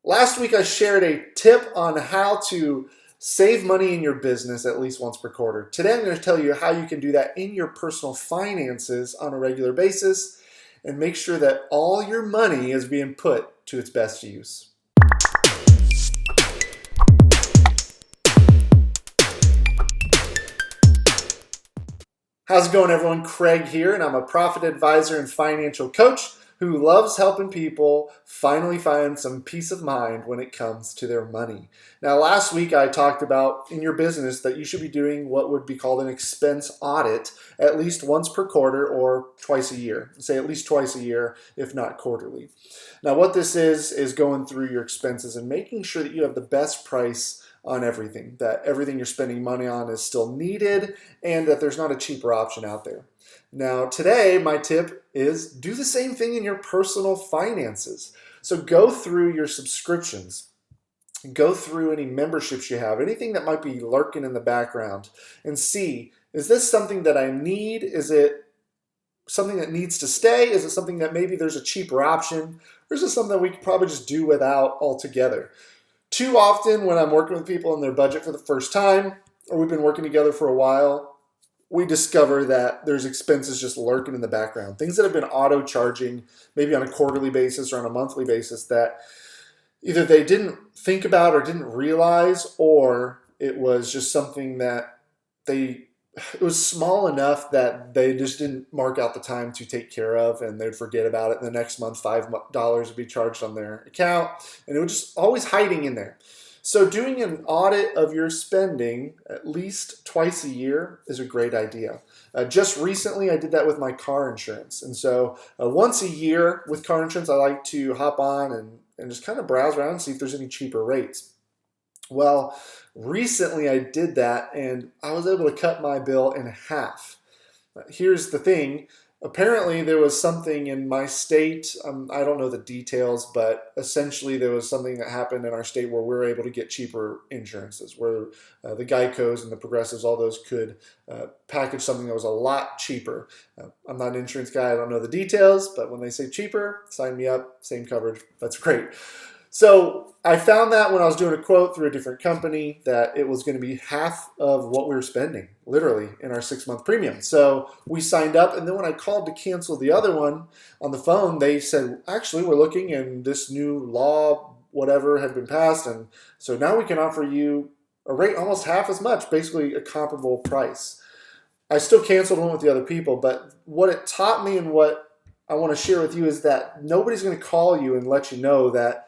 Last week I shared a tip on how to save money in your business at least once per quarter. Today I'm going to tell you how you can do that in your personal finances on a regular basis and make sure that all your money is being put to its best use. How's it going, everyone? Craig here, and I'm a profit advisor and financial coach who loves helping people finally find some peace of mind when it comes to their money. Now, last week I talked about in your business that you should be doing what would be called an expense audit at least once per quarter or twice a year. Say at least twice a year, if not quarterly. Now, what this is going through your expenses and making sure that you have the best price on everything, that everything you're spending money on is still needed, and that there's not a cheaper option out there. Now, today, my tip is do the same thing in your personal finances. So go through your subscriptions, go through any memberships you have, anything that might be lurking in the background, and see, is this something that I need? Is it something that needs to stay? Is it something that maybe there's a cheaper option? Or is it something that we could probably just do without altogether? Too often when I'm working with people on their budget for the first time, or we've been working together for a while, we discover that there's expenses just lurking in the background. Things that have been auto-charging, maybe on a quarterly basis or on a monthly basis, that either they didn't think about or didn't realize, or it was just something that it was small enough that they just didn't mark out the time to take care of, and they'd forget about it. And the next month, $5 would be charged on their account, and it was just always hiding in there. So doing an audit of your spending at least twice a year is a great idea. Just recently, I did that with my car insurance. And so once a year with car insurance, I like to hop on and just kind of browse around and see if there's any cheaper rates. Well, recently I did that, and I was able to cut my bill in half. Here's the thing. Apparently there was something in my state, I don't know the details, but essentially there was something that happened in our state where we were able to get cheaper insurances, where the Geicos and the Progressives, all those could package something that was a lot cheaper. I'm not an insurance guy, I don't know the details, but when they say cheaper, sign me up, same coverage, that's great. So I found that when I was doing a quote through a different company that it was going to be half of what we were spending, literally, in our 6-month premium. So we signed up, and then when I called to cancel the other one on the phone, they said, actually, we're looking, and this new law, whatever, had been passed, and so now we can offer you a rate almost half as much, basically a comparable price. I still canceled one with the other people, but what it taught me and what I want to share with you is that nobody's going to call you and let you know that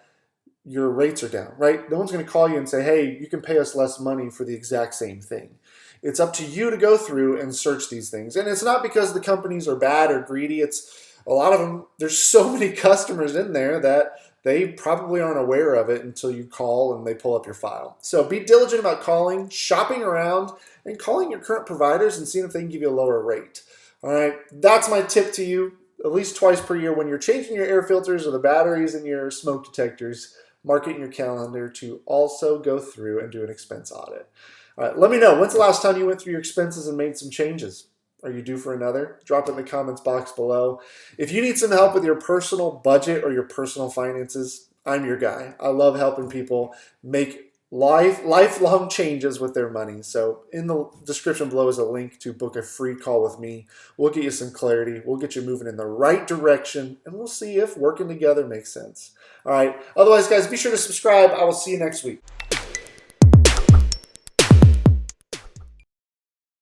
your rates are down, right? No one's going to call you and say, hey, you can pay us less money for the exact same thing. It's up to you to go through and search these things. And it's not because the companies are bad or greedy. It's a lot of them, there's so many customers in there that they probably aren't aware of it until you call and they pull up your file. So be diligent about calling, shopping around, and calling your current providers and seeing if they can give you a lower rate. All right, that's my tip to you. At least twice per year when you're changing your air filters or the batteries in your smoke detectors, mark it in your calendar to also go through and do an expense audit. All right, let me know, when's the last time you went through your expenses and made some changes? Are you due for another? Drop it in the comments box below. If you need some help with your personal budget or your personal finances, I'm your guy. I love helping people make lifelong changes with their money. So in the description below is a link to book a free call with me. We'll get you some clarity. We'll get you moving in the right direction, and we'll see if working together makes sense. All right. Otherwise, guys, be sure to subscribe. I will see you next week.